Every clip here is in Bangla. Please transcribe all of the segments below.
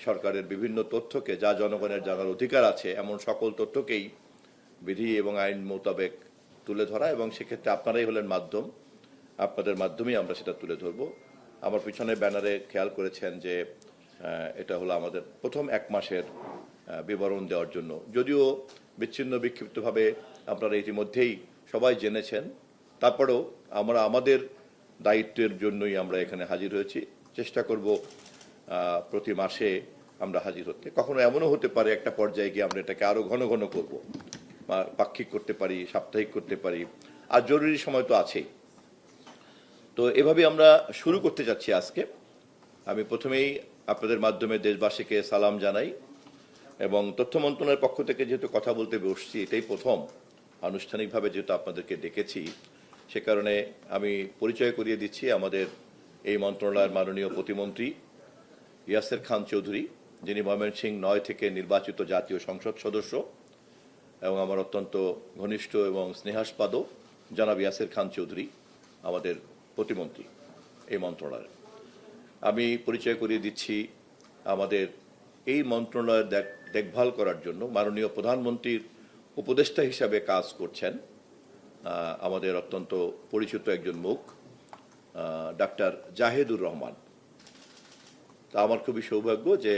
সরকারের বিভিন্ন তথ্যকে, যা জনগণের জানার অধিকার আছে এমন সকল তথ্যকেই বিধি এবং আইন মোতাবেক তুলে ধরা, এবং সেক্ষেত্রে আপনারাই হলেন মাধ্যম, আপনাদের মাধ্যমেই আমরা সেটা তুলে ধরব। আমার পিছনে ব্যানারে খেয়াল করেছেন যে এটা হলো আমাদের প্রথম 1 মাসের বিবরণ দেওয়ার জন্য, যদিও বিচ্ছিন্ন বিক্ষিপ্তভাবে আপনারা ইতিমধ্যেই সবাই জেনেছেন, তারপরেও আমরা আমাদের দায়িত্বের জন্যই আমরা এখানে হাজির হয়েছি। চেষ্টা করব প্রতি মাসে আমরা হাজির হতে। কখনো এমনও হতে পারে একটা পর্যায়ে গিয়ে আমরা এটাকে আরো ঘন ঘন করব, পাক্ষিক করতে পারি, সাপ্তাহিক করতে পারি, আর জরুরি সময় তো আছেই। তো এভাবে আমরা শুরু করতে যাচ্ছি আজকে। আমি প্রথমেই আপনাদের মাধ্যমে দেশবাসীকে সালাম জানাই, এবং তথ্য মন্ত্রণালয়ের পক্ষ থেকে যেহেতু কথা বলতে বসছি, এটাই প্রথম আনুষ্ঠানিকভাবে যেহেতু আপনাদেরকে ডেকেছি, সে কারণে আমি পরিচয় করিয়ে দিচ্ছি আমাদের এই মন্ত্রণালয়ের মাননীয় প্রতিমন্ত্রী ইয়াসের খান চৌধুরী, যিনি ময়মনসিংহ 9 থেকে নির্বাচিত জাতীয় সংসদ সদস্য, এবং আমার অত্যন্ত ঘনিষ্ঠ এবং স্নেহাস্পদ জনাব ইয়াসের খান চৌধুরী আমাদের প্রতিমন্ত্রী এই মন্ত্রণালয়ের। আমি পরিচয় করিয়ে দিচ্ছি আমাদের এই মন্ত্রণালয়ের দেখভাল করার জন্য মাননীয় প্রধানমন্ত্রীর উপদেষ্টা হিসাবে কাজ করছেন আমাদের অত্যন্ত পরিচিত একজন মুখ, ডাক্তার জাহেদুর রহমান। তা আমার খুবই সৌভাগ্য যে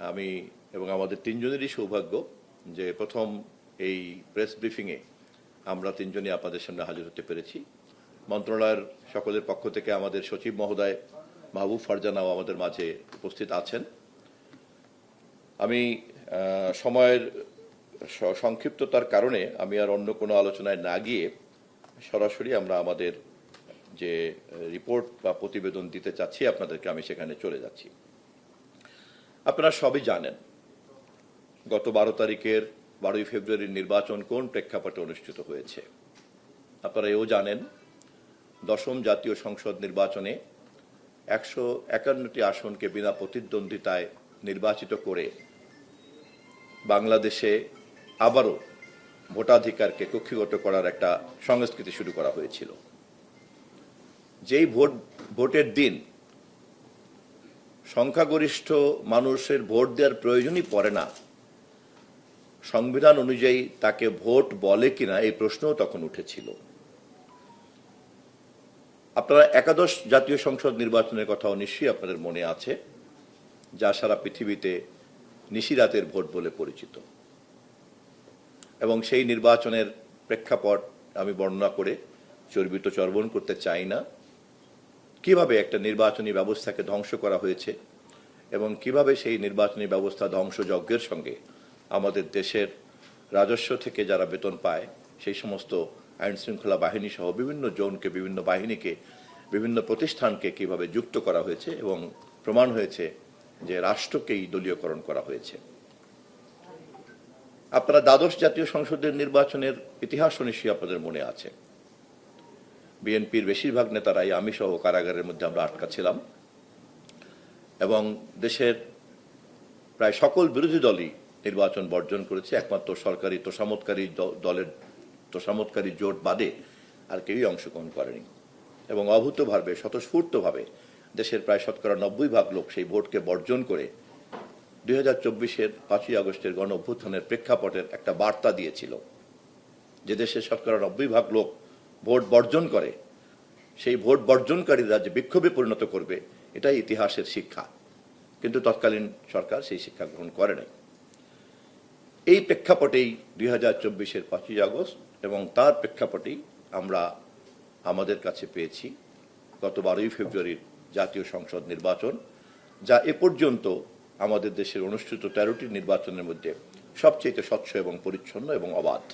আমি এবং আমাদের তিনজনেরই সৌভাগ্য যে প্রথম এই প্রেস ব্রিফিংয়ে আমরা তিনজনই আপনাদের সামনে হাজির হতে পেরেছি। মন্ত্রণালয়ের সকলের পক্ষ থেকে আমাদের সচিব মহোদয় মাহবুব ফারজানাও আমাদের মাঝে উপস্থিত আছেন। আমি সময়ের সংক্ষিপ্ততার কারণে আমি আর অন্য কোনো আলোচনায় না গিয়ে সরাসরি আমরা আমাদের যে রিপোর্ট বা প্রতিবেদন দিতে চাচ্ছি আপনাদেরকে, আমি সেখানে চলে যাচ্ছি। আপনারা সবই জানেন গত 12 ফেব্রুয়ারির নির্বাচন কোন প্রেক্ষাপটে অনুষ্ঠিত হয়েছে। আপনারা এও জানেন 10ম জাতীয় সংসদ নির্বাচনে 151টি আসনকে বিনা প্রতিদ্বন্দ্বিতায় নির্বাচিত করে বাংলাদেশে আবারও ভোটাধিকারকে কক্ষিগত করার একটা সংস্কৃতি শুরু করা হয়েছিল। যেই ভোটের দিন সংখ্যাগরিষ্ঠ মানুষের ভোট দেওয়ার প্রয়োজনই পড়ে না, সংবিধান অনুযায়ী তাকে ভোট বলে কিনা এই প্রশ্নও তখন উঠেছিল। আপনারা 11শ জাতীয় সংসদ নির্বাচনের কথাও নিশ্চয়ই আপনাদের মনে আছে, যা সারা পৃথিবীতে নিশিরাতের ভোট বলে পরিচিত। এবং সেই নির্বাচনের প্রেক্ষাপট আমি বর্ণনা করে চর্বিত চর্বণ করতে চাই না। কিভাবে একটা নির্বাচনী ব্যবস্থাকে ধ্বংস করা হয়েছে এবং কিভাবে সেই নির্বাচনী ব্যবস্থা ধ্বংসযজ্ঞের সঙ্গে আমাদের দেশের রাজস্ব থেকে যারা বেতন পায় সেই সমস্ত আইন শৃঙ্খলা বাহিনী সহ বিভিন্ন জোনকে, বিভিন্ন বাহিনীকে, বিভিন্ন প্রতিষ্ঠানকে কিভাবে যুক্ত করা হয়েছে, এবং প্রমাণ হয়েছে যে রাষ্ট্রকেই দলীয়করণ করা হয়েছে। আপনারা 12শ জাতীয় সংসদের নির্বাচনের ইতিহাস নিশ্চয়ই আপনাদের মনে আছে। বিএনপির বেশিরভাগ নেতারাই, আমি সহ, কারাগারের মধ্যে আমরা আটকা ছিলাম, এবং দেশের প্রায় সকল বিরোধী দলই নির্বাচন বর্জন করেছে। একমাত্র সরকারি তোষামতকারী দলের তোষামতকারী জোট বাদে আর কেউই অংশগ্রহণ করেনি, এবং অভূতভাবে স্বতঃস্ফূর্তভাবে দেশের প্রায় 90% লোক সেই ভোটকে বর্জন করে 2024-এর 5ই আগস্টের গণ অভ্যুত্থানের প্রেক্ষাপটের একটা বার্তা দিয়েছিল যে দেশের 90% লোক ভোট বর্জন করে, সেই ভোট বর্জনকারীরা যে বিক্ষোভে পরিণত করবে, এটাই ইতিহাসের শিক্ষা। কিন্তু তৎকালীন সরকার সেই শিক্ষা গ্রহণ করে নাই। এই প্রেক্ষাপটেই 2024-এর 5ই আগস্ট এবং তার প্রেক্ষাপটেই আমরা আমাদের কাছে পেয়েছি গত 12ই ফেব্রুয়ারির জাতীয় সংসদ নির্বাচন, যা এ পর্যন্ত আমাদের দেশের অনুষ্ঠিত 13টি নির্বাচনের মধ্যে সবচেয়ে স্বচ্ছ এবং পরিচ্ছন্ন এবং অবাধ।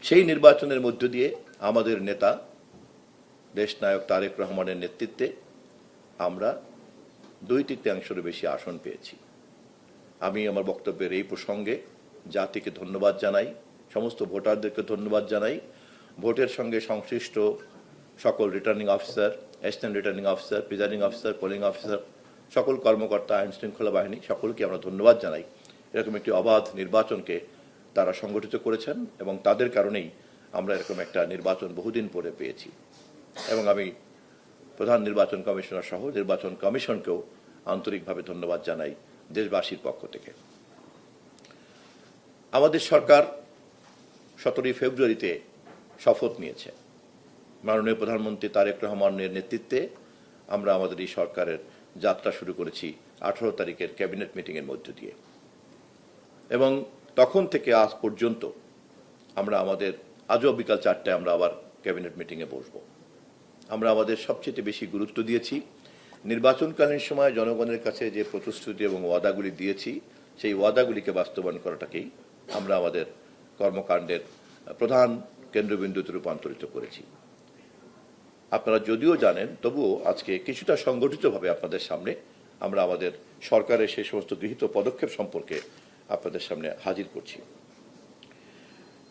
সেই নির্বাচনের মধ্য দিয়ে আমাদের নেতা দেশনায়ক তারেক রহমানের নেতৃত্বে আমরা 2/3 বেশি আসন পেয়েছি। আমি আমার বক্তব্যের এই প্রসঙ্গে জাতিকে ধন্যবাদ জানাই, সমস্ত ভোটারদেরকে ধন্যবাদ জানাই, ভোটের সঙ্গে সংশ্লিষ্ট সকল returning officer, assistant returning officer, presiding officer, polling officer, সকল কর্মকর্তা, আইন শৃঙ্খলা বাহিনী, সকলকে আমরা ধন্যবাদ জানাই। এরকম একটি অবাধ নির্বাচনকে তারা সংগঠিত করেছেন, এবং তাদের কারণেই আমরা এরকম একটা নির্বাচন বহুদিন পরে পেয়েছি। এবং আমি প্রধান নির্বাচন কমিশনার সহ নির্বাচন কমিশনকেও আন্তরিকভাবে ধন্যবাদ জানাই দেশবাসীর পক্ষ থেকে। আমাদের সরকার 17 ফেব্রুয়ারিতে শপথ নিয়েছে। মাননীয় প্রধানমন্ত্রী তারেক রহমানের নেতৃত্বে আমরা আমাদের এই সরকারের যাত্রা শুরু করেছি 18 তারিখের ক্যাবিনেট মিটিংয়ের মধ্য দিয়ে, এবং তখন থেকে আজ পর্যন্ত আমরা আমাদের আজও বিকাল 4টায় আমরা আবার ক্যাবিনেট মিটিংয়ে বসব। আমরা আমাদের সবচেয়ে বেশি গুরুত্ব দিয়েছি নির্বাচনকালীন সময় জনগণের কাছে যে প্রতিশ্রুতি এবং ওয়াদাগুলি দিয়েছি, সেই ওয়াদাগুলিকে বাস্তবায়ন করাটাকেই আমরা আমাদের কর্মকাণ্ডের প্রধান কেন্দ্রবিন্দুতে রূপান্তরিত করেছি। আপনারা যদিও জানেন, তবুও আজকে কিছুটা সংগঠিতভাবে আপনাদের সামনে আমরা আমাদের সরকারের সেই সমস্ত গৃহীত পদক্ষেপ সম্পর্কে আপনাদের সামনে হাজির করছি।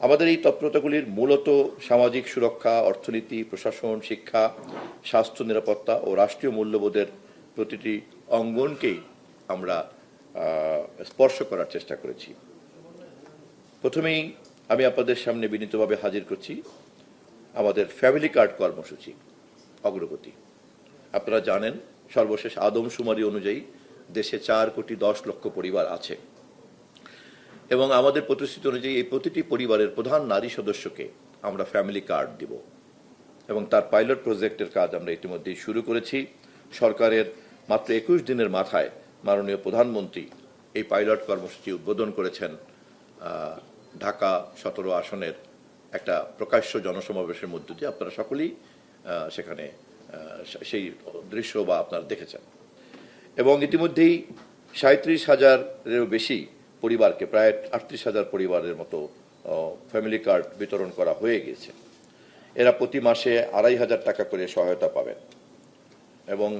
আমাদের এই তৎপরতাগুলির মূলত সামাজিক সুরক্ষা, অর্থনীতি, প্রশাসন, শিক্ষা, স্বাস্থ্য, নিরাপত্তা ও রাষ্ট্রীয় মূল্যবোধের প্রতিটি অঙ্গনকেই আমরা স্পর্শ করার চেষ্টা করেছি। প্রথমেই আমি আপনাদের সামনে বিনীতভাবে হাজির করছি আমাদের ফ্যামিলি কার্ড কর্মসূচি অগ্রগতি। আপনারা জানেন, সর্বশেষ আদমশুমারি অনুযায়ী দেশে 4,10,00,000 পরিবার আছে, এবং আমাদের প্রতিশ্রুতি অনুযায়ী এই প্রতিটি পরিবারের প্রধান নারী সদস্যকে আমরা ফ্যামিলি কার্ড দিব, এবং তার পাইলট প্রজেক্টের কাজ আমরা ইতিমধ্যেই শুরু করেছি। সরকারের মাত্র 21 দিনের মাথায় মাননীয় প্রধানমন্ত্রী এই পাইলট কর্মসূচি উদ্বোধন করেছেন ঢাকা 17 আসনের একটা প্রকাশ্য জনসমাবেশের মধ্য দিয়ে। আপনারা সকলেই সেখানে সেই দৃশ্য বা আপনারা দেখেছেন, এবং ইতিমধ্যেই 37,000-এরও বেশি পরিবারকে, প্রায় 38,000 পরিবারের মতো ফ্যামিলি কার্ড বিতরণ করা হয়ে গিয়েছে। এরা প্রতি মাসে 2,500 টাকা করে সহায়তা পাবেন, এবং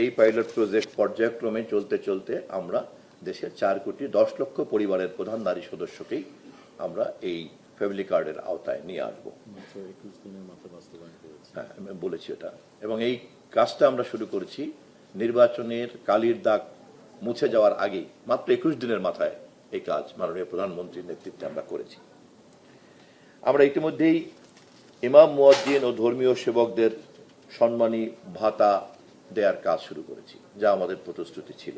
এই পাইলট প্রজেক্ট পর্যায়ক্রমে চলতে চলতে আমরা দেশে 4,10,00,000 পরিবারের প্রধান নারী সদস্যকেই আমরা এই ফ্যামিলি কার্ডের আওতায় নিয়ে আসবো। হ্যাঁ, আমি বলেছি এটা। এবং এই কাজটা আমরা শুরু করেছি নির্বাচনের কালির দাগ মুছে যাওয়ার আগেই, মাত্র 21 দিনের মাথায় এই কাজ মাননীয় প্রধানমন্ত্রীর নেতৃত্বে আমরা করেছি। আমরা ইতিমধ্যেই ইমাম, মুয়াজ্জিন ও ধর্মীয় সেবকদের সম্মানী ভাতা দেওয়ার কাজ শুরু করেছি, যা আমাদের প্রতিশ্রুতি ছিল।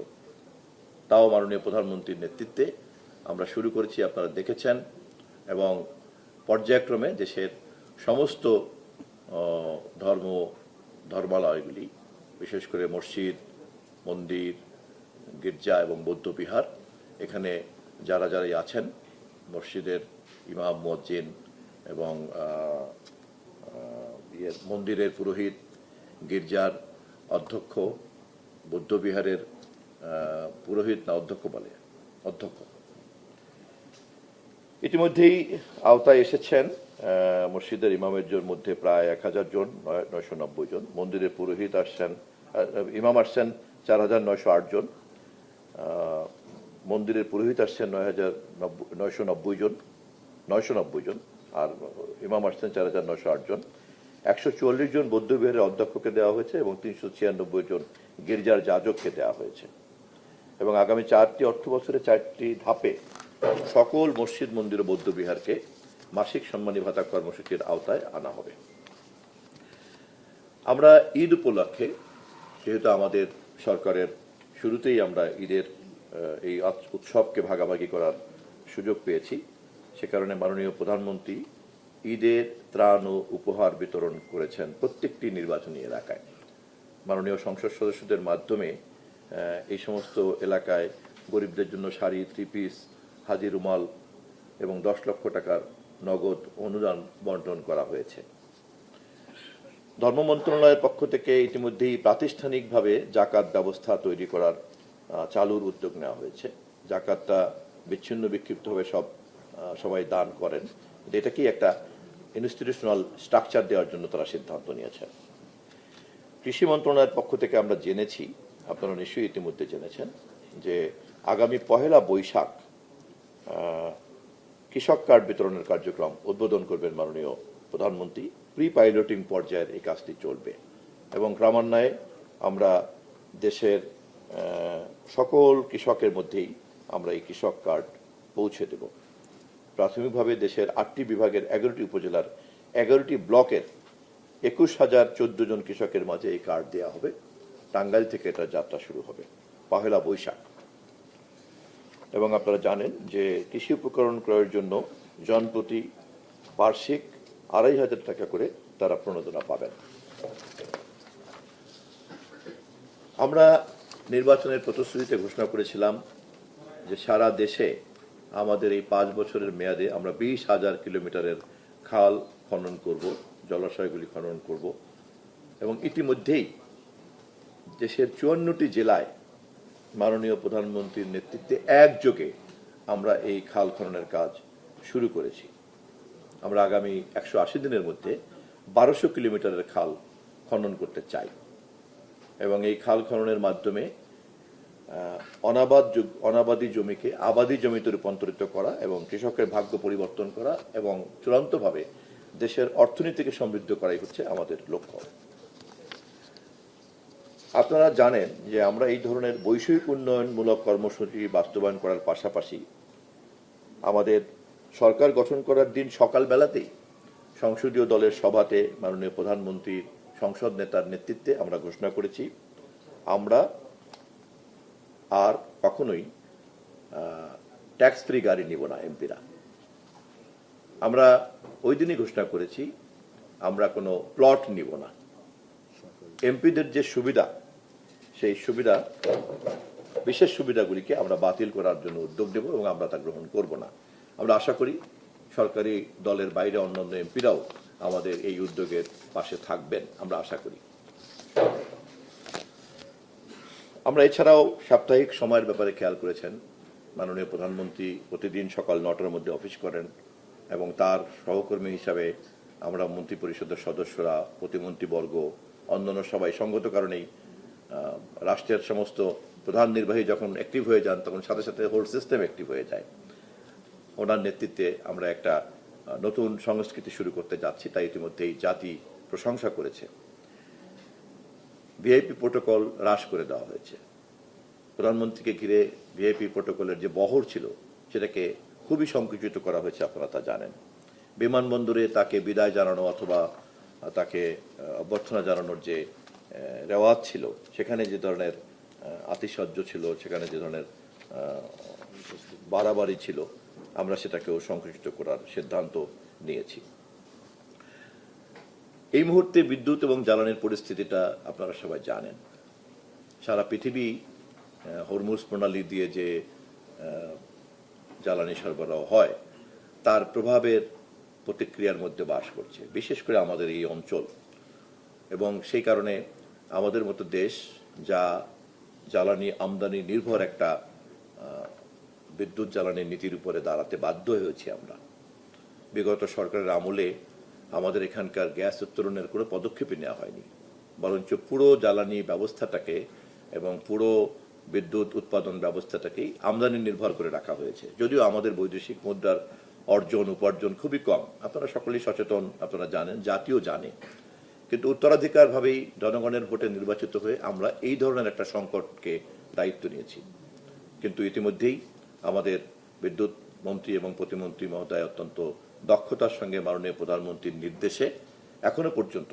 তাও মাননীয় প্রধানমন্ত্রীর নেতৃত্বে আমরা শুরু করেছি, আপনারা দেখেছেন, এবং পর্যায়ক্রমে দেশের সমস্ত ধর্মালয়গুলি, বিশেষ করে মসজিদ, মন্দির, গির্জা এবং বৌদ্ধবিহার, এখানে যারাই আছেন, মসজিদের ইমাম, মুয়াজ্জিন এবং মন্দিরের পুরোহিত, গির্জার অধ্যক্ষ, বৌদ্ধবিহারের পুরোহিত না অধ্যক্ষ বলে, অধ্যক্ষ, ইতিমধ্যেই আওতায় এসেছেন। মসজিদের ইমামের মধ্যে প্রায় 1,000 জন, 990 জন। মন্দিরের পুরোহিত আসছেন, ইমাম আসছেন 4,908 জন। মন্দিরের পুরোহিত আসছেন 990 জন, আর ইমাম আসছেন 4,908 জন। 144 জন বৌদ্ধবিহারের অধ্যক্ষকে দেওয়া হয়েছে, এবং 396 জন গির্জার যাজককে দেওয়া হয়েছে। এবং আগামী 4টি অর্থ বছরে 4টি ধাপে সকল মসজিদ, মন্দির ও বৌদ্ধবিহারকে মাসিক সম্মানী ভাতা কর্মসূচির আওতায় আনা হবে। আমরা ঈদ উপলক্ষে, যেহেতু আমাদের সরকারের শুরুতেই আমরা ঈদের এই উৎসবকে ভাগাভাগি করার সুযোগ পেয়েছি, সে কারণে মাননীয় প্রধানমন্ত্রী ঈদের ত্রাণ ও উপহার বিতরণ করেছেন প্রত্যেকটি নির্বাচনী এলাকায়। মাননীয় সংসদ সদস্যদের মাধ্যমে এই সমস্ত এলাকায় গরিবদের জন্য শাড়ি, 3 পিস, হাজি রুমাল এবং 10 লক্ষ টাকার নগদ অনুদান বন্টন করা হয়েছে। ধর্ম মন্ত্রণালয়ের পক্ষ থেকে ইতিমধ্যেই প্রাতিষ্ঠানিকভাবে জাকাত ব্যবস্থা তৈরি করার চালুর উদ্যোগ নেওয়া হয়েছে। জাকাতটা বিচ্ছিন্ন বিক্ষিপ্তভাবে সবাই দান করেন, এটাকেই একটা ইনস্টিটিউশনাল স্ট্রাকচার দেওয়ার জন্য তারা সিদ্ধান্ত নিয়েছেন। কৃষি মন্ত্রণালয়ের পক্ষ থেকে আমরা জেনেছি, আপনারা নিশ্চয়ই ইতিমধ্যে জেনেছেন, যে আগামী 1 বৈশাখ কৃষক কার্ড বিতরণের কার্যক্রম উদ্বোধন করবেন মাননীয় প্রধানমন্ত্রী। প্রি পাইলটিং পর্যায়ের এই কাজটি চলবে, এবং ক্রমান্বয়ে আমরা দেশের সকল কৃষকের মধ্যেই আমরা এই কৃষক কার্ড পৌঁছে দেব। প্রাথমিকভাবে দেশের 8টি বিভাগের 11টি উপজেলার 11টি ব্লকের 21,014 জন কৃষকের মাঝে এই কার্ড দেওয়া হবে। টাঙ্গাইল থেকে এটা যাত্রা শুরু হবে। পহেলা বৈশাখ। এবং আপনারা জানেন যে কৃষি উপকরণ ক্রয়ের জন্য জনপ্রতি বার্ষিক ২,৫০০ টাকা করে তারা প্রণোদনা পাবেন। আমরা নির্বাচনের প্রতিশ্রুতিতে ঘোষণা করেছিলাম যে সারা দেশে আমাদের এই ৫ বছরের মেয়াদে আমরা ২০,০০০ কিলোমিটারের খাল খনন করব, জলাশয়গুলি খনন করব এবং ইতিমধ্যেই দেশের ৫৪টি জেলায় মাননীয় প্রধানমন্ত্রীর নেতৃত্বে একযোগে আমরা এই খাল খননের কাজ শুরু করেছি। আমরা আগামী ১৮০ দিনের মধ্যে ১২০০ কিলোমিটারের খাল খনন করতে চাই এবং এই খাল খননের মাধ্যমে অনাবাদী জমিকে আবাদী জমিতে রূপান্তরিত করা এবং কৃষকের ভাগ্য পরিবর্তন করা এবং চূড়ান্তভাবে দেশের অর্থনীতিকে সমৃদ্ধ করাই হচ্ছে আমাদের লক্ষ্য। আপনারা জানেন যে আমরা এই ধরনের বৈষয়িক উন্নয়নমূলক কর্মসূচি বাস্তবায়ন করার পাশাপাশি আমাদের সরকার গঠন করার দিন সকালবেলাতেই সংসদীয় দলের সভাতে মাননীয় প্রধানমন্ত্রীর সংসদ নেতার নেতৃত্বে আমরা ঘোষণা করেছি আমরা আর কখনোই ট্যাক্স ফ্রি গাড়ি নিব না এমপিরা। আমরা ওই দিনই ঘোষণা করেছি আমরা কোনো প্লট নিব না। এমপিদের যে সুবিধা সেই সুবিধা বিশেষ সুবিধাগুলিকে আমরা বাতিল করার জন্য উদ্যোগ নেব এবং আমরা তা গ্রহণ করব না। আমরা আশা করি সরকারি দলের বাইরে অন্যান্য এমপিরাও আমাদের এই উদ্যোগের পাশে থাকবেন, আমরা আশা করি। আমরা এছাড়াও সাপ্তাহিক সময়ের ব্যাপারে খেয়াল করেছেন মাননীয় প্রধানমন্ত্রী প্রতিদিন সকাল ৯টার মধ্যে অফিস করেন এবং তার সহকর্মী হিসাবে আমরা মন্ত্রী পরিষদের সদস্যরা, প্রতিমন্ত্রীবর্গ, অন্যান্য সবাই সঙ্গত কারণেই রাষ্ট্রের সমস্ত প্রধান নির্বাহী যখন অ্যাক্টিভ হয়ে যান তখন সাথে সাথে হোল সিস্টেম অ্যাক্টিভ হয়ে যায়। ওনার নেতৃত্বে আমরা একটা নতুন সংস্কৃতি শুরু করতে যাচ্ছি, তাই ইতিমধ্যেই জাতি প্রশংসা করেছে। ভিআইপি প্রোটোকল হ্রাস করে দেওয়া হয়েছে। প্রধানমন্ত্রীকে ঘিরে ভিআইপি প্রোটোকলের যে বহর ছিল সেটাকে খুবই সংকুচিত করা হয়েছে, আপনারা তা জানেন। বিমানবন্দরে তাকে বিদায় জানানো অথবা তাকে অভ্যর্থনা জানানোর যে রেওয়াজ ছিল, সেখানে যে ধরনের আতিশয্য ছিল, সেখানে যে ধরনের বাড়াবাড়ি ছিল, আমরা সেটাকেও সংকুচিত করার সিদ্ধান্ত নিয়েছি। এই মুহূর্তে বিদ্যুৎ এবং জ্বালানির পরিস্থিতিটা আপনারা সবাই জানেন। সারা পৃথিবী হরমুজ প্রণালী দিয়ে যে জ্বালানি সরবরাহ হয় তার প্রভাবের প্রতিক্রিয়ার মধ্যে বাস করছে, বিশেষ করে আমাদের এই অঞ্চল। এবং সেই কারণে আমাদের মতো দেশ যা জ্বালানি আমদানি নির্ভর একটা বিদ্যুৎ জ্বালানি নীতির উপরে দাঁড়াতে বাধ্য হয়েছি আমরা। বিগত সরকারের আমলে আমাদের এখানকার গ্যাস উত্তোলনের কোনো পদক্ষেপই নেওয়া হয়নি, বরঞ্চ পুরো জ্বালানি ব্যবস্থাটাকে এবং পুরো বিদ্যুৎ উৎপাদন ব্যবস্থাটাকেই আমদানি নির্ভর করে রাখা হয়েছে। যদিও আমাদের বৈদেশিক মুদ্রার অর্জন উপার্জন খুবই কম, আপনারা সকলেই সচেতন, আপনারা জানেন, জাতিও জানে। কিন্তু উত্তরাধিকারভাবেই জনগণের ভোটে নির্বাচিত হয়ে আমরা এই ধরনের একটা সংকটকে দায়িত্ব নিয়েছি। কিন্তু ইতিমধ্যেই আমাদের বিদ্যুৎ মন্ত্রী এবং প্রতিমন্ত্রী মহোদয় অত্যন্ত দক্ষতার সঙ্গে মাননীয় প্রধানমন্ত্রীর নির্দেশে এখনো পর্যন্ত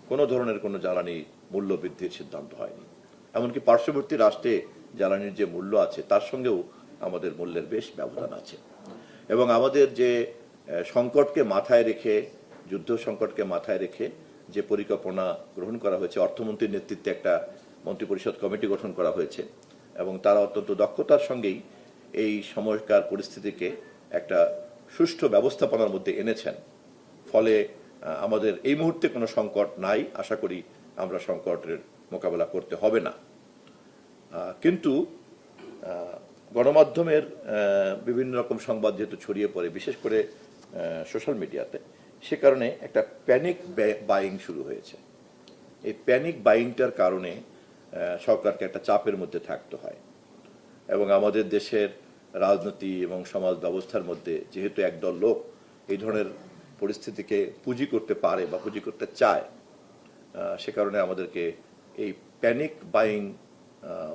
কোনো ধরনের কোনো জ্বালানি মূল্য বৃদ্ধির সিদ্ধান্ত হয়নি। এমনকি পার্শ্ববর্তী রাষ্ট্রে জ্বালানির যে মূল্য আছে তার সঙ্গেও আমাদের মূল্যের বেশ ব্যবধান আছে। এবং আমাদের যে সংকটকে মাথায় রেখে, যুদ্ধ সংকটকে মাথায় রেখে যে পরিকল্পনা গ্রহণ করা হয়েছে, অর্থমন্ত্রীর নেতৃত্বে একটা মন্ত্রিপরিষদ কমিটি গঠন করা হয়েছে এবং তারা অত্যন্ত দক্ষতার সঙ্গেই এই সময়কার পরিস্থিতিকে একটা সুষ্ঠু ব্যবস্থাপনার মধ্যে এনেছেন। ফলে আমাদের এই মুহূর্তে কোনো সংকট নাই, আশা করি আমরা সংকটের মোকাবেলা করতে হবে না। কিন্তু গণমাধ্যমের বিভিন্ন রকম সংবাদ যেহেতু ছড়িয়ে পড়ে, বিশেষ করে সোশ্যাল মিডিয়াতে, সে কারণে একটা প্যানিক বাইং শুরু হয়েছে। এই প্যানিক বাইংটার কারণে সরকারকে একটা চাপের মধ্যে থাকতে হয় এবং আমাদের দেশের রাজনীতি এবং সমাজ ব্যবস্থার মধ্যে যেহেতু একদল লোক এই ধরনের পরিস্থিতিকে পুঁজি করতে পারে বা পুঁজি করতে চায়, সে কারণে আমাদেরকে এই প্যানিক বাইং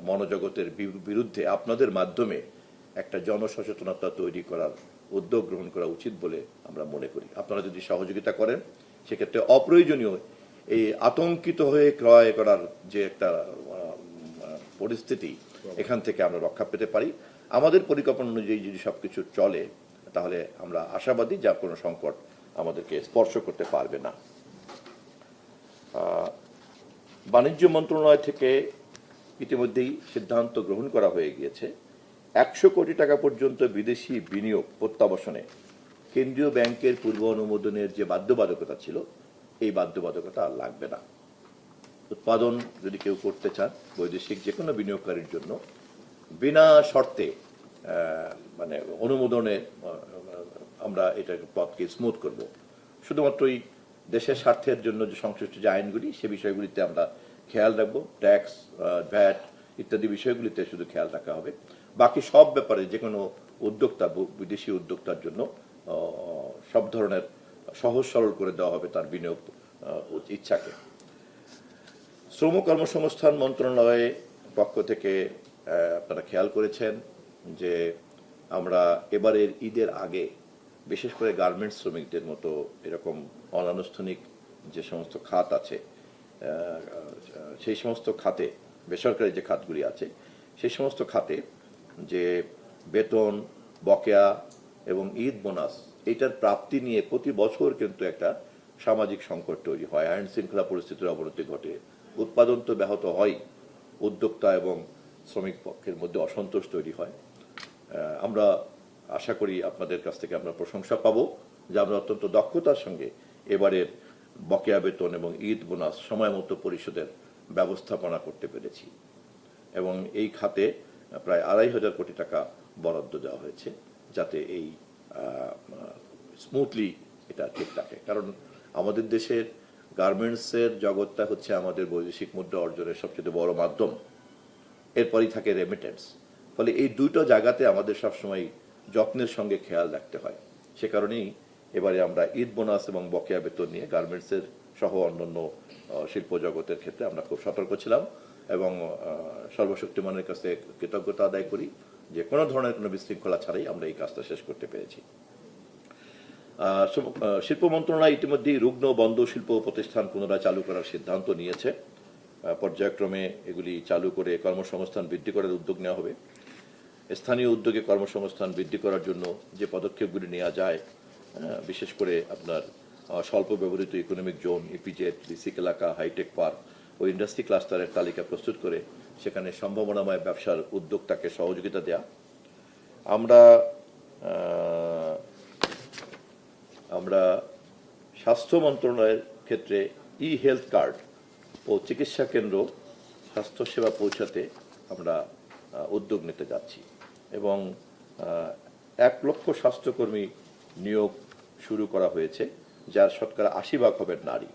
মনোজগতের বিরুদ্ধে আপনাদের মাধ্যমে একটা জনসচেতনতা তৈরি করার উদ্যোগ গ্রহণ করা উচিত বলে আমরা মনে করি। আপনারা যদি সহযোগিতা করেন সেক্ষেত্রে অপ্রয়োজনীয় এই আতঙ্কিত হয়ে ক্রয় করার যে একটা পরিস্থিতি, এখান থেকে আমরা রক্ষা পেতে পারি। আমাদের পরিকল্পনা অনুযায়ী যদি সবকিছু চলে তাহলে আমরা আশাবাদী যা কোনো সংকট আমাদেরকে স্পর্শ করতে পারবে না। বাণিজ্য মন্ত্রণালয় থেকে ইতিমধ্যেই সিদ্ধান্ত গ্রহণ করা হয়ে গিয়েছে 100 কোটি টাকা পর্যন্ত বিদেশি বিনিয়োগ প্রত্যাবাসনে কেন্দ্রীয় ব্যাংকের পূর্ব অনুমোদনের যে বাধ্যবাধকতা ছিল এই বাধ্যবাধকতা আর লাগবে না। উৎপাদন যদি কেউ করতে চান বৈদেশিক যে কোনো বিনিয়োগকারীর জন্য বিনা শর্তে মানে অনুমোদনে আমরা এটার পথকে স্মুথ করব। শুধুমাত্রই দেশের স্বার্থের জন্য যে সংশ্লিষ্ট যে আইনগুলি সে বিষয়গুলিতে আমরা খেয়াল রাখবো। ট্যাক্স, ভ্যাট ইত্যাদি বিষয়গুলিতে শুধু খেয়াল রাখা হবে। বাকি সব ব্যাপারে যে কোনো উদ্যোক্তা, বিদেশি উদ্যোক্তার জন্য সব ধরনের সহজ সরল করে দেওয়া হবে তার বিনিয়োগ ইচ্ছাকে। শ্রম কর্মসংস্থান মন্ত্রণালয়ের পক্ষ থেকে আপনারা খেয়াল করেছেন যে আমরা এবারের ঈদের আগে বিশেষ করে গার্মেন্টস শ্রমিকদের মতো এরকম অনানুষ্ঠানিক যে সমস্ত খাত আছে সেই সমস্ত খাতে, বেসরকারি যে খাতগুলি আছে সেই সমস্ত খাতে যে বেতন, বকেয়া এবং ঈদ বোনাস এইটার প্রাপ্তি নিয়ে প্রতি বছর কিন্তু একটা সামাজিক সংকট তৈরি হয়, আইন শৃঙ্খলা পরিস্থিতির অবনতি ঘটে, উৎপাদন তো ব্যাহত হয়, উদ্যোক্তা এবং শ্রমিক পক্ষের মধ্যে অসন্তোষ তৈরি হয়। আমরা আশা করি আপনাদের কাছ থেকে আমরা প্রশংসা পাবো যে আমরা অত্যন্ত দক্ষতার সঙ্গে এবারের বকেয়া বেতন এবং ঈদ বোনাস সময় মতো পরিশোধের ব্যবস্থাপনা করতে পেরেছি এবং এই খাতে প্রায় 2,500 কোটি টাকা বরাদ্দ দেওয়া হয়েছে যাতে এই স্মুথলি এটা ঠিক থাকে। কারণ আমাদের দেশের গার্মেন্টসের জগৎটা হচ্ছে আমাদের বৈদেশিক মুদ্রা অর্জনের সবচেয়ে বড় মাধ্যম, এরপরই থাকে রেমিটেন্স। ফলে এই দুটো জায়গাতে আমাদের সবসময় যত্নের সঙ্গে খেয়াল রাখতে হয়। সে কারণেই এবারে আমরা ঈদ বোনাস এবং বকেয়া বেতন নিয়ে গার্মেন্টসের সহ অন্যান্য শিল্প জগতের ক্ষেত্রে আমরা খুব সতর্ক ছিলাম এবং সর্বশক্তিমানের কাছে কৃতজ্ঞতা আদায় করি যে কোনো ধরনের কোনো বিশৃঙ্খলা ছাড়াই আমরা এই কাজটা শেষ করতে পেরেছি। শিল্প মন্ত্রণালয় ইতিমধ্যেই রুগ্ন বন্ধ শিল্প প্রতিষ্ঠান পুনরায় চালু করার সিদ্ধান্ত নিয়েছে। পর্যায়ক্রমে এগুলি চালু করে কর্মসংস্থান বৃদ্ধি করার উদ্যোগ নেওয়া হবে। স্থানীয় উদ্যোগে কর্মসংস্থান বৃদ্ধি করার জন্য যে পদক্ষেপগুলি নেওয়া যায়, বিশেষ করে আপনার স্বল্প ব্যবহৃত ইকোনমিক জোন, ইপিজেড, রিসিক এলাকা, হাইটেক পার্ক ও ইন্ডাস্ট্রি ক্লাস্টারের তালিকা প্রস্তুত করে সেখানে সম্ভাবনাময় ব্যবসার উদ্যোক্তাকে সহযোগিতা দেয়া। আমরা স্বাস্থ্য মন্ত্রণালয়ের ক্ষেত্রে ই হেলথ কার্ড ও চিকিৎসা কেন্দ্র স্বাস্থ্যসেবা পৌঁছাতে আমরা উদ্যোগ নিতে যাচ্ছি এবং 1 লক্ষ স্বাস্থ্যকর্মী নিয়োগ শুরু করা হয়েছে, যার শতকরা 80% হবেন নারী।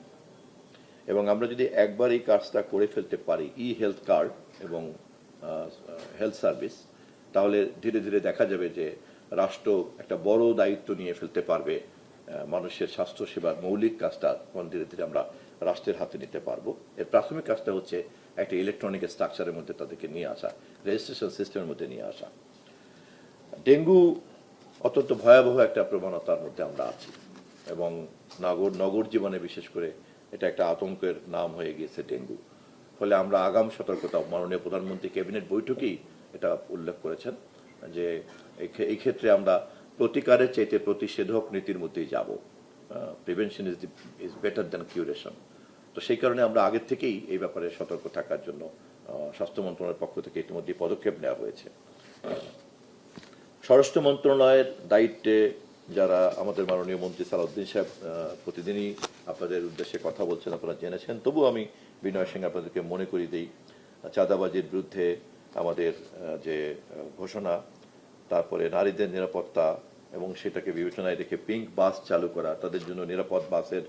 এবং আমরা যদি একবার এই কাজটা করে ফেলতে পারি, ই হেলথ কার্ড এবং হেলথ সার্ভিস, তাহলে ধীরে ধীরে দেখা যাবে যে রাষ্ট্র একটা বড় দায়িত্ব নিয়ে ফেলতে পারবে। মানুষের স্বাস্থ্য সেবার মৌলিক কাজটা ধীরে ধীরে আমরা রাষ্ট্রের হাতে নিতে পারবো। এর প্রাথমিক কাজটা হচ্ছে একটা ইলেকট্রনিক স্ট্রাকচারের মধ্যে তাদেরকে নিয়ে আসা, রেজিস্ট্রেশন সিস্টেমের মধ্যে নিয়ে আসা। ডেঙ্গু অত্যন্ত ভয়াবহ একটা প্রবণতার মধ্যে আমরা আছি এবং নগর জীবনে বিশেষ করে এটা একটা আতঙ্কের নাম হয়ে গিয়েছে ডেঙ্গু। ফলে আমরা আগাম সতর্কতা, মাননীয় প্রধানমন্ত্রী ক্যাবিনেট বৈঠকেই এটা উল্লেখ করেছেন যে এই ক্ষেত্রে আমরা প্রতিকারের চাইতে প্রতিষেধক নীতির মধ্যেই যাব। Prevention is better than curation. তো সেই কারণে আমরা আগের থেকেই এই ব্যাপারে সতর্ক থাকার জন্য স্বাস্থ্য মন্ত্রণালয়ের পক্ষ থেকে ইতিমধ্যে পদক্ষেপ নেওয়া হয়েছে। স্বরাষ্ট্র মন্ত্রণালয়ের দায়িত্বে যারা আমাদের মাননীয় মন্ত্রী সালাউদ্দিন সাহেব প্রতিদিনই আপনাদের উদ্দেশ্যে কথা বলছেন, আপনারা জেনেছেন, তবু আমি বিনয়ের সঙ্গে আপনাদেরকে মনে করিয়ে দিই, চাঁদাবাজির বিরুদ্ধে আমাদের যে ঘোষণা, তারপরে নারীদের নিরাপত্তা এবং সেটাকে বিবেচনায় রেখে পিঙ্ক বাস চালু করা, তাদের জন্য নিরাপদ বাসের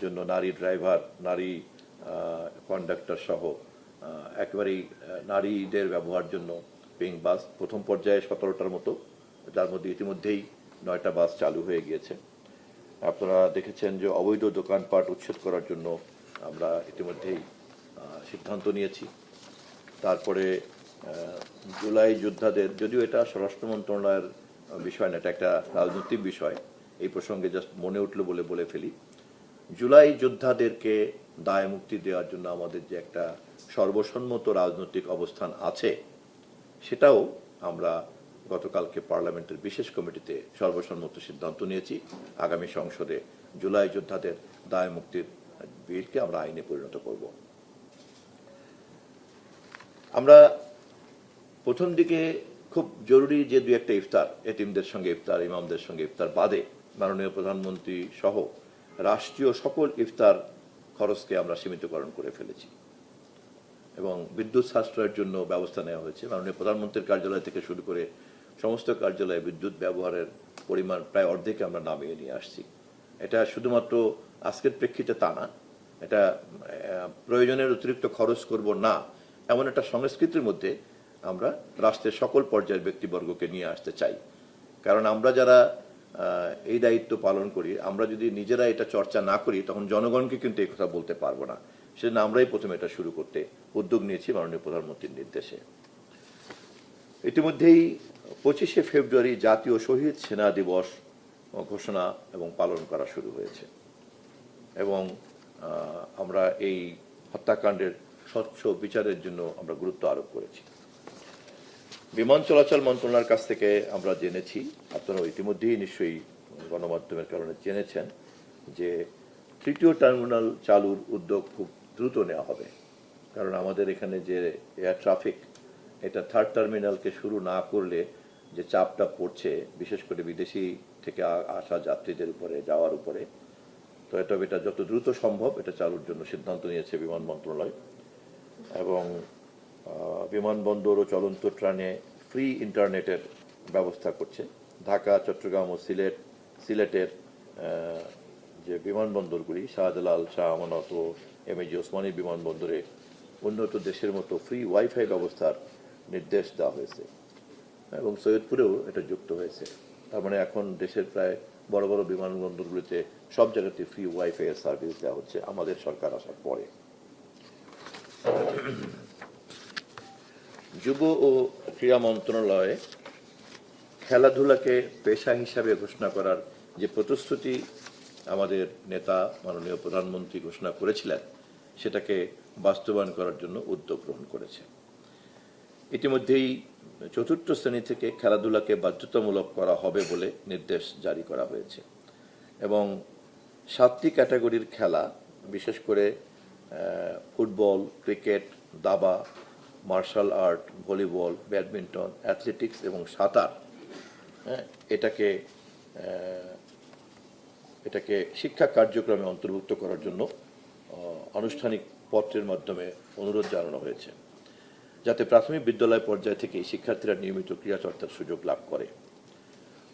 জন্য নারী ড্রাইভার, নারী কন্ডাক্টর সহ একেবারেই নারীদের ব্যবহার জন্য পিঙ্ক বাস প্রথম পর্যায়ে 17টার মতো, যার মধ্যে ইতিমধ্যেই 9টা বাস চালু হয়ে গিয়েছে। আপনারা দেখেছেন যে অবৈধ দোকানপাট উচ্ছেদ করার জন্য আমরা ইতিমধ্যেই সিদ্ধান্ত নিয়েছি। তারপরে জুলাই যোদ্ধাদের, যদিও এটা স্বরাষ্ট্র মন্ত্রণালয়ের বিষয় না, এটা একটা রাজনৈতিক বিষয়, এই প্রসঙ্গে জাস্ট মনে উঠলো বলে ফেলি। জুলাই যোদ্ধাদেরকে দায় মুক্তি দেওয়ার জন্য আমাদের যে একটা সর্বসম্মত রাজনৈতিক অবস্থান আছে, সেটাও আমরা গতকালকে পার্লামেন্টের বিশেষ কমিটিতে সর্বসম্মত সিদ্ধান্ত নিয়েছি। আগামী সংসদে জুলাই যোদ্ধাদের দায় মুক্তির বিলকে আমরা আইনে পরিণত করব। আমরা প্রথম দিকে খুব জরুরি যে দু একটা ইফতার, এতিমদের সঙ্গে ইফতার, ইমামদের সঙ্গে ইফতার বাদে মাননীয় প্রধানমন্ত্রী সহ রাষ্ট্রীয় সকল ইফতার খরচকে আমরা সীমিতকরণ করে ফেলেছি এবং বিদ্যুৎ সাশ্রয়ের জন্য ব্যবস্থা নেওয়া হয়েছে। মাননীয় প্রধানমন্ত্রীর কার্যালয় থেকে শুরু করে সমস্ত কার্যালয়ে বিদ্যুৎ ব্যবহারের পরিমাণ প্রায় অর্ধেকে আমরা নামিয়ে নিয়ে আসছি। এটা শুধুমাত্র আজকের প্রেক্ষিতে তা না, এটা প্রয়োজনের অতিরিক্ত খরচ করব না এমন একটা সংস্কৃতির মধ্যে আমরা রাষ্ট্রের সকল পর্যায়ের ব্যক্তিবর্গকে নিয়ে আসতে চাই। কারণ আমরা যারা এই দায়িত্ব পালন করি, আমরা যদি নিজেরা এটা চর্চা না করি তখন জনগণকে কিন্তু এই কথা বলতে পারবো না। সেজন্য আমরাই প্রথমে এটা শুরু করতে উদ্যোগ নিয়েছি মাননীয় প্রধানমন্ত্রীর নির্দেশে। ইতিমধ্যেই 25শে ফেব্রুয়ারি জাতীয় শহীদ সেনা দিবস ঘোষণা এবং পালন করা শুরু হয়েছে এবং আমরা এই হত্যাকাণ্ডের স্বচ্ছ বিচারের জন্য আমরা গুরুত্ব আরোপ করেছি। বিমান চলাচল মন্ত্রণালয়ের কাছ থেকে আমরা জেনেছি, আপনারা ইতিমধ্যেই নিশ্চয়ই গণমাধ্যমের কারণে জেনেছেন, যে তৃতীয় টার্মিনাল চালুর উদ্যোগ খুব দ্রুত নেওয়া হবে। কারণ আমাদের এখানে যে এয়ার ট্রাফিক, এটা থার্ড টার্মিনালকে শুরু না করলে যে চাপটা পড়ছে বিশেষ করে বিদেশি থেকে আসা যাত্রীদের উপরে, যাওয়ার উপরে, তো এটা যত দ্রুত সম্ভব এটা চালুর জন্য সিদ্ধান্ত নিয়েছে বিমান মন্ত্রণালয়। এবং বিমানবন্দর ও চলন্ত ট্রেনে ফ্রি ইন্টারনেটের ব্যবস্থা করছে। ঢাকা, চট্টগ্রাম ও সিলেটের যে বিমানবন্দরগুলি, শাহজালাল, শাহ আমানত ও এমএজি ওসমানী বিমানবন্দরে উন্নত দেশের মতো ফ্রি ওয়াইফাই ব্যবস্থার নির্দেশ দেওয়া হয়েছে এবং সৈয়দপুরেও এটা যুক্ত হয়েছে। তার মানে এখন দেশের প্রায় বড় বড় বিমানবন্দরগুলিতে সব জায়গাতে ফ্রি ওয়াইফাই এর সার্ভিস দেওয়া হচ্ছে আমাদের সরকার আসার পরে। যুব ও ক্রীড়া মন্ত্রণালয়ে খেলাধুলাকে পেশা হিসাবে ঘোষণা করার যে প্রতিশ্রুতি আমাদের নেতা মাননীয় প্রধানমন্ত্রী ঘোষণা করেছিলেন, সেটাকে বাস্তবায়ন করার জন্য উদ্যোগ গ্রহণ করেছে। ইতিমধ্যেই চতুর্থ শ্রেণী থেকে খেলাধুলাকে বাধ্যতামূলক করা হবে বলে নির্দেশ জারি করা হয়েছে এবং 7টি ক্যাটাগরির খেলা, বিশেষ করে ফুটবল, ক্রিকেট, দাবা, martial art, volleyball, badminton, athletics এবং সাঁতার, এটাকে শিক্ষা কার্যক্রমে অন্তর্ভুক্ত করার জন্য আনুষ্ঠানিক পত্রের মাধ্যমে অনুরোধ জানানো হয়েছে, যাতে প্রাথমিক বিদ্যালয় পর্যায় থেকে শিক্ষার্থীরা নিয়মিত ক্রীড়া চর্চার সুযোগ লাভ করে।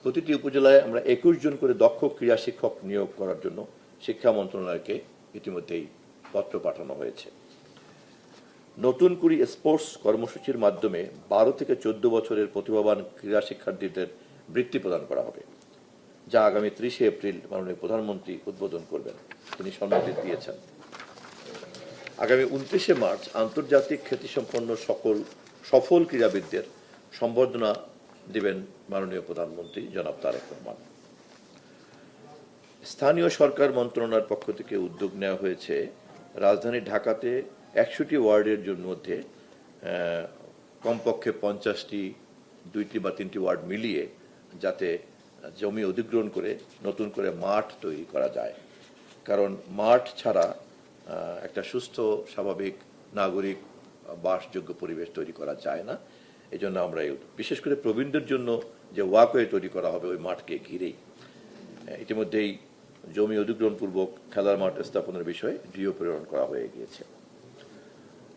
প্রতিটি উপজেলায় আমরা 21 জন করে দক্ষ ক্রীড়া শিক্ষক নিয়োগ করার জন্য শিক্ষা মন্ত্রণালয়কে ইতিমধ্যেই পত্র পাঠানো হয়েছে। নতুন করে স্পোর্টস কর্মসূচির মাধ্যমে 12 থেকে 14 বছরের প্রতিভাবান ক্রীড়া শিক্ষার্থীদের বৃত্তি প্রদান করা হবে, যা আগামী 30শে এপ্রিল মাননীয় প্রধানমন্ত্রী উদ্বোধন করবেন। তিনি সম্মতি দিয়েছেন। আগামী 29শে মার্চ আন্তর্জাতিক খ্যাতিসম্পন্ন সফল ক্রীড়াবিদদের সম্বর্ধনা দিবেন মাননীয় প্রধানমন্ত্রী জনাব তারেক রহমান। স্থানীয় সরকার মন্ত্রণালয়ের পক্ষ থেকে উদ্যোগ নেওয়া হয়েছে রাজধানী ঢাকাতে 100টি ওয়ার্ডের মধ্যে কমপক্ষে 50টি, 2টি বা 3টি ওয়ার্ড মিলিয়ে যাতে জমি অধিগ্রহণ করে নতুন করে মাঠ তৈরি করা যায়। কারণ মাঠ ছাড়া একটা সুস্থ স্বাভাবিক নাগরিক বাসযোগ্য পরিবেশ তৈরি করা যায় না। এই জন্য আমরা বিশেষ করে প্রবীণদের জন্য যে ওয়াকওয়ে তৈরি করা হবে ওই মাঠকে ঘিরেই ইতিমধ্যেই জমি অধিগ্রহণপূর্বক খেলার মাঠ স্থাপনের বিষয়ে ডিও প্রেরণ করা হয়ে গিয়েছে।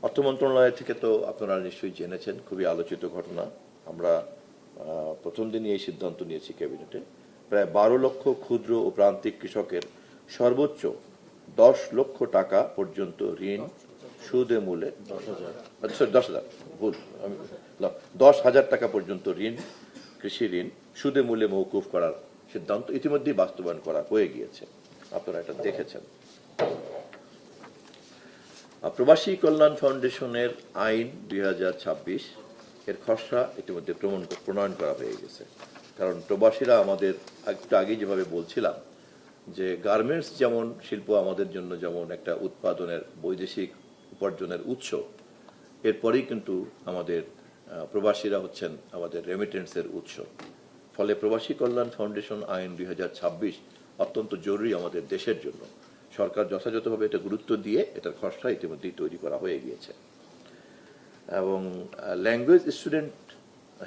অর্থ মন্ত্রণালয় থেকে তো আপনারা নিশ্চয়ই জেনেছেন, খুবই আলোচিত ঘটনা। আমরা প্রথম দিনই এই সিদ্ধান্ত নিয়েছি ক্যাবিনেটে, প্রায় 12 লক্ষ ক্ষুদ্র ও প্রান্তিক কৃষকের সর্বোচ্চ 10 লক্ষ টাকা পর্যন্ত ঋণ সুদে মূলে 10,000 টাকা পর্যন্ত ঋণ, কৃষি ঋণ সুদে মূলে মওকুফ করার সিদ্ধান্ত ইতিমধ্যেই বাস্তবায়ন করা হয়ে গিয়েছে, আপনারা এটা দেখেছেন। প্রবাসী কল্যাণ ফাউন্ডেশনের আইন 2026 এর খসড়া ইতিমধ্যে প্রণয়ন করা হয়ে গেছে। কারণ প্রবাসীরা আমাদের একটু আগে যেভাবে বলছিলাম যে গার্মেন্টস যেমন শিল্প আমাদের জন্য যেমন একটা উৎপাদনের বৈদেশিক উপার্জনের উৎস, এরপরেই কিন্তু আমাদের প্রবাসীরা হচ্ছেন আমাদের রেমিটেন্সের উৎস। ফলে প্রবাসী কল্যাণ ফাউন্ডেশন আইন 2026 অত্যন্ত জরুরি আমাদের দেশের জন্য। সরকার যথাযথভাবে এটা গুরুত্ব দিয়ে এটার খসড়া ইতিমধ্যেই তৈরি করা হয়ে গিয়েছে এবং ল্যাঙ্গুয়েজ স্টুডেন্ট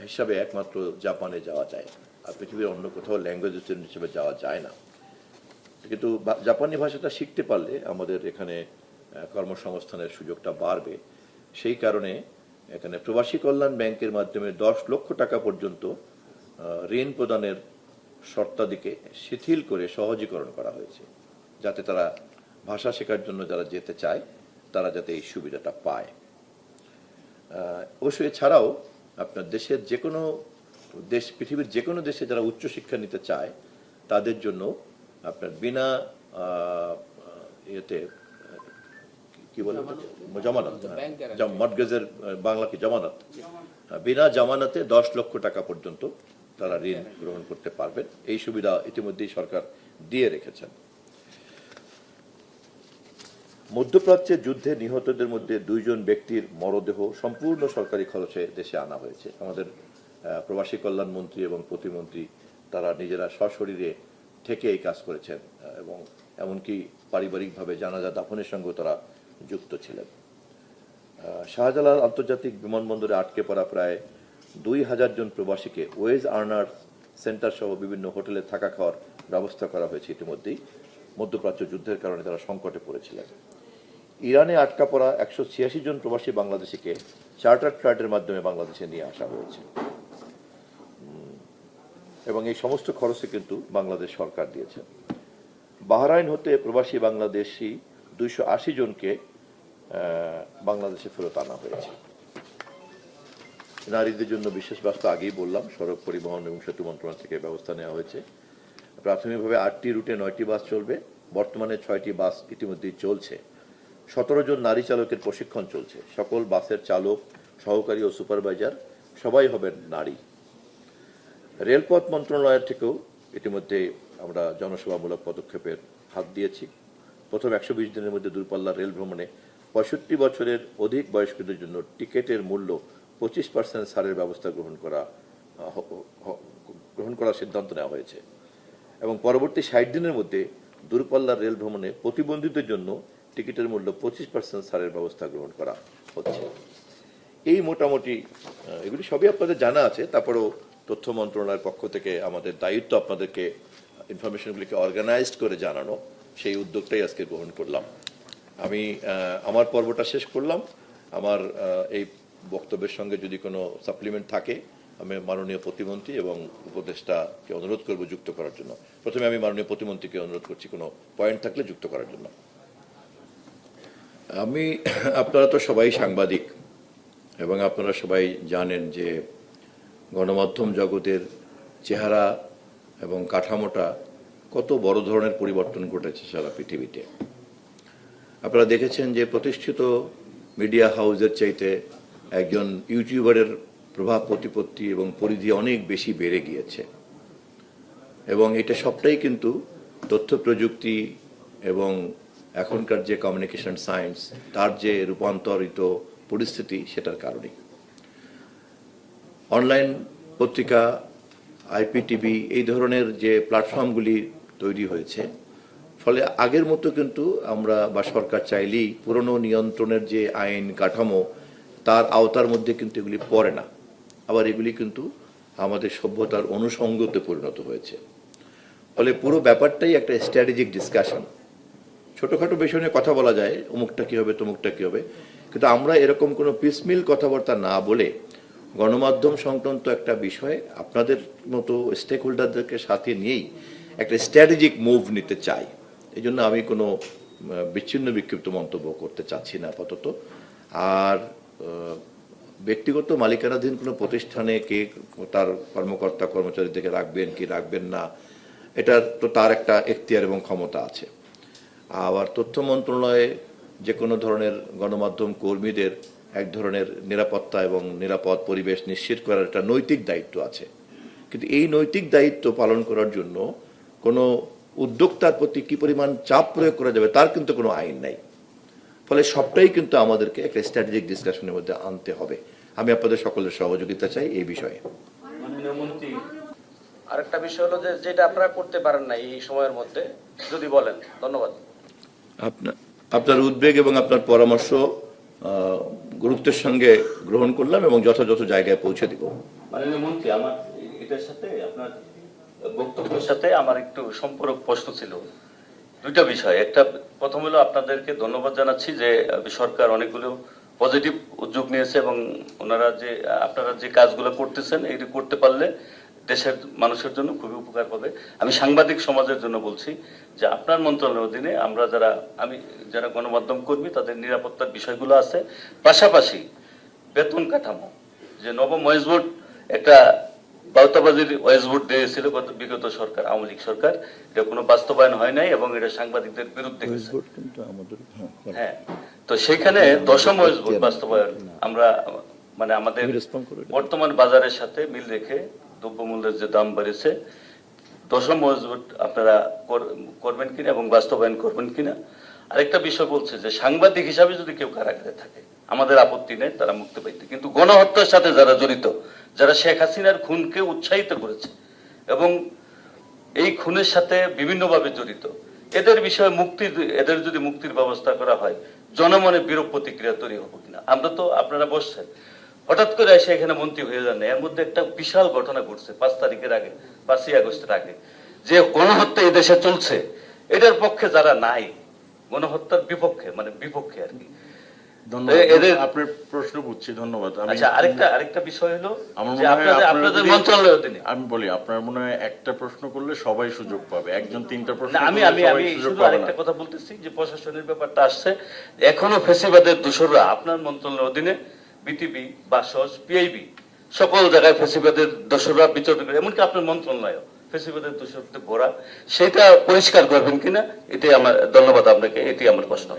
হিসাবে একমাত্র জাপানে যাওয়া যায়, আর পৃথিবীর অন্য কোথাও ল্যাঙ্গুয়েজ স্টুডেন্ট হিসেবে যাওয়া যায় না। কিন্তু জাপানি ভাষাটা শিখতে পারলে আমাদের এখানে কর্মসংস্থানের সুযোগটা বাড়বে। সেই কারণে এখানে প্রবাসী কল্যাণ ব্যাংকের মাধ্যমে 10 লক্ষ টাকা পর্যন্ত ঋণ প্রদানের শর্তাদিকে শিথিল করে সহজীকরণ করা হয়েছে, যাতে তারা ভাষা শেখার জন্য যারা যেতে চায় তারা যাতে এই সুবিধাটা পায়। অবশ্যই এছাড়াও আপনার দেশের যে কোনো দেশ, পৃথিবীর যে কোনো দেশে যারা উচ্চশিক্ষা নিতে চায় তাদের জন্য আপনার বিনা ইয়েতে কি বলে জামানত, মর্টগেজের বাংলা কি জামানত, বিনা জামানতে 10 লক্ষ টাকা পর্যন্ত তারা ঋণ গ্রহণ করতে পারবেন। এই সুবিধা ইতিমধ্যেই সরকার দিয়ে রেখেছেন। মধ্যপ্রাচ্যে যুদ্ধে নিহতদের মধ্যে 2 জন ব্যক্তির মরদেহ সম্পূর্ণ সরকারি খরচে দেশে আনা হয়েছে। আমাদের প্রবাসী কল্যাণ মন্ত্রী এবং প্রতিমন্ত্রী তারা নিজেরা সশরীরে থেকে এই কাজ করেছেন এবং এমনকি পারিবারিকভাবে জানাজা দাফনের সঙ্গে তারা যুক্ত ছিলেন। শাহজালাল আন্তর্জাতিক বিমানবন্দরে আটকে পড়া প্রায় 2000 জন প্রবাসীকে ওয়েজ আর্নার সেন্টার সহ বিভিন্ন হোটেলে থাকা খাওয়ার ব্যবস্থা করা হয়েছে ইতিমধ্যেই। মধ্যপ্রাচ্য যুদ্ধের কারণে তারা সংকটে পড়েছিলেন। ইরানে আটকা পড়া 186 জন প্রবাসী বাংলাদেশিকে চার্টার ফ্লাইটের মাধ্যমে বাংলাদেশে নিয়ে আসা হয়েছে এবং এই সমস্ত খরচে কিন্তু বাংলাদেশ সরকার দিয়েছে। বাহরাইন হতে প্রবাসী বাংলাদেশি 280 জনকে বাংলাদেশে ফেরত আনা হয়েছে। নারীদের জন্য বিশেষ ব্যবস্থা আগেই বললাম, সড়ক পরিবহন এবং সেতু মন্ত্রণালয় থেকে ব্যবস্থা নেওয়া হয়েছে। প্রাথমিকভাবে 8টি রুটে 9টি বাস চলবে, বর্তমানে 6টি বাস ইতিমধ্যেই চলছে। 17 জন নারী চালকের প্রশিক্ষণ চলছে। সকল বাসের চালক, সহকারী ও সুপারভাইজার সবাই হবেন নারী। রেলপথ মন্ত্রণালয়ের থেকেও ইতিমধ্যে আমরা জনসেবামূলক পদক্ষেপের হাত দিয়েছি। প্রথম 120 দিনের মধ্যে দূরপাল্লার রেল ভ্রমণে 65 বছরের অধিক বয়স্কদের জন্য টিকিটের মূল্য 25% ছাড়ের ব্যবস্থা গ্রহণ করার সিদ্ধান্ত নেওয়া হয়েছে এবং পরবর্তী 60 দিনের মধ্যে দূরপাল্লার রেল ভ্রমণে প্রতিবন্ধীদের জন্য টিকিটের মূল্য 25% ছাড়ের ব্যবস্থা গ্রহণ করা হচ্ছে। এই মোটামুটি এগুলি সবই আপনাদের জানা আছে। তারপরেও তথ্য মন্ত্রণালয়ের পক্ষ থেকে আমাদের দায়িত্ব আপনাদেরকে ইনফরমেশনগুলিকে অর্গানাইজড করে জানানো, সেই উদ্যোগটাই আজকে গ্রহণ করলাম। আমি আমার পর্বটা শেষ করলাম। আমার এই বক্তব্যের সঙ্গে যদি কোনো সাপ্লিমেন্ট থাকে আমি মাননীয় প্রতিমন্ত্রী এবং উপদেষ্টাকে অনুরোধ করব যুক্ত করার জন্য। প্রথমে আমি মাননীয় প্রতিমন্ত্রীকে অনুরোধ করছি কোনো পয়েন্ট থাকলে যুক্ত করার জন্য। আপনারা তো সবাই সাংবাদিক এবং আপনারা সবাই জানেন যে গণমাধ্যম জগতের চেহারা এবং কাঠামোটা কত বড় ধরনের পরিবর্তন ঘটেছে সারা পৃথিবীতে। আপনারা দেখেছেন যে প্রতিষ্ঠিত মিডিয়া হাউসের চাইতে একজন ইউটিউবারের প্রভাব প্রতিপত্তি এবং পরিধি অনেক বেশি বেড়ে গিয়েছে এবং এটা সবটাই কিন্তু তথ্য প্রযুক্তি এবং এখনকার যে কমিউনিকেশন সায়েন্স তার যে রূপান্তরিত পরিস্থিতি সেটার কারণে। অনলাইন পত্রিকা, IPTV এই ধরনের যে প্ল্যাটফর্মগুলি তৈরি হয়েছে, ফলে আগের মতো কিন্তু আমরা বা সরকার চাইলেই পুরনো নিয়ন্ত্রণের যে আইন কাঠামো তার আওতার মধ্যে কিন্তু এগুলি পড়ে না। আবার এগুলি কিন্তু আমাদের সভ্যতার অনুষঙ্গতে পরিণত হয়েছে। ফলে পুরো ব্যাপারটাই একটা স্ট্র্যাটেজিক ডিসকাশন। ছোটোখাটো বিষয় নিয়ে কথা বলা যায়, অমুকটা কী হবে তমুকটা কী হবে, কিন্তু আমরা এরকম কোনো পিসমিল কথাবার্তা না বলে গণমাধ্যম সংক্রান্ত একটা বিষয়ে আপনাদের মতো স্টেক হোল্ডারদেরকে সাথে নিয়েই একটা স্ট্র্যাটেজিক মুভ নিতে চাই। এই জন্য আমি কোনো বিচ্ছিন্ন বিক্ষিপ্ত মন্তব্য করতে চাচ্ছি না আপাতত। আর ব্যক্তিগত মালিকানাধীন কোনো প্রতিষ্ঠানে কে তার কর্মকর্তা কর্মচারীদেরকে রাখবেন কি রাখবেন না, এটার তো তার একটা এখতিয়ার এবং ক্ষমতা আছে। আবার তথ্য মন্ত্রণালয়ে যে কোনো ধরনের গণমাধ্যম কর্মীদের এক ধরনের নিরাপত্তা এবং নিরাপদ পরিবেশ নিশ্চিত করার একটা নৈতিক দায়িত্ব আছে। কিন্তু এই নৈতিক দায়িত্ব পালন করার জন্য কোনো উদ্যোক্তার প্রতি কী পরিমাণ চাপ প্রয়োগ করা যাবে তার কিন্তু কোনো আইন নাই। ফলে সবটাই কিন্তু আমাদেরকে একটা স্ট্র্যাটেজিক ডিসকাশনের মধ্যে আনতে হবে। আমি আপনাদের সকলের সহযোগিতা চাই এই বিষয়ে। আরেকটা বিষয় হলো যে যেটা আপনারা করতে পারেন না এই সময়ের মধ্যে যদি বলেন। ধন্যবাদ। আপনার উদ্বেগ এবং আপনার পরামর্শ গুরুত্বের সঙ্গে গ্রহণ করলাম এবং যথাযথ জায়গায় পৌঁছে দিব। মাননীয় মন্ত্রী, আমার এটার সাথে আপনার বক্তব্যের সাথে আমার একটু সম্পর্ক প্রশ্ন ছিল। দুইটা বিষয়, একটা প্রথম হলো আপনাদেরকে ধন্যবাদ জানাচ্ছি যে সরকার অনেকগুলো পজিটিভ উদ্যোগ নিয়েছে এবং আপনারা যে কাজগুলো করতেছেন এইটা করতে পারলে দেশের মানুষের জন্য খুবই উপকার পাবে। আমি সাংবাদিক সমাজের জন্য বলছি যে আপনার মন্ত্রণালয়ের অধীনে আমরা যারা গণমাধ্যম কর্মী তাদের নিরাপত্তার বিষয়গুলো আছে, পাশাপাশি বেতন কাঠামো যে নবম ওয়েজ বোর্ড একটা বাউতাবাজির ওয়েজ বোর্ড দিয়েছিল বিগত সরকার, আওয়ামী লীগ সরকার, এটা কোনো বাস্তবায়ন হয় নাই এবং এটা সাংবাদিকদের বিরুদ্ধে গেছে। হ্যাঁ, তো সেখানে দশম ওয়েজ বোর্ড বাস্তবায়ন আমরা মানে আমাদের বর্তমান বাজারের সাথে মিল রেখে দ্রব্যমূল্যের যে দাম বেড়েছে, দশম ওয়েজ বোর্ড আপনারা করবেন কিনা এবং বাস্তবায়ন করবেন কিনা। আরেকটা বিষয় বলছে যে সাংবাদিক হিসাবে যদি কেউ কারাগারে থাকে আমাদের আপত্তি নেই, তারা মুক্তি পাইতে, কিন্তু গণহত্যার সাথে যারা জড়িত, যারা শেখ হাসিনার খুনকে উৎসাহিত করেছে এবং এই খুনের সাথে বিভিন্নভাবে জড়িত, এদের বিষয়ে এদের যদি মুক্তির ব্যবস্থা করা হয় জনমনে বিরূপ প্রতিক্রিয়া তৈরি হবো কিনা। আমরা তো আপনারা বসছেন, হঠাৎ করে এসে এখানে মন্ত্রী হয়ে যান না, এর মধ্যে একটা বিশাল ঘটনা ঘটছে 5 তারিখের আগে, 5ই আগস্টের আগে, যে গণহত্যা এই দেশে চলছে, এটার পক্ষে যারা নাই, গণহত্যার বিপক্ষে মানে বিপক্ষে আর কি। আপনার প্রশ্ন বুঝছি, ধন্যবাদ। আচ্ছা, আরেকটা বিষয় হলো আপনাদের মন্ত্রণালয়ের অধীনে আমি বলি, আপনার মনে হয় একটা প্রশ্ন করলে সবাই সুযোগ পাবে, একজন 3টা প্রশ্ন আমি শুধু আরেকটা কথা বলতেছি যে প্রশাসনের ব্যাপারটা আসছে, এখনো ফেসিবাদের দোসররা আপনার মন্ত্রণালয়ের অধীনে বিটিভি, বাসস, পিআইবি সকল জায়গায় ফেসিবাদের দোসররা বিচরণ করে, এমনকি আপনার মন্ত্রণালয় ফেসিবাদের দোসরদের ভরা, সেটা পরিষ্কার করবেন কিনা, এটাই আমার ধন্যবাদ আপনাকে, এটি আমার প্রশ্ন।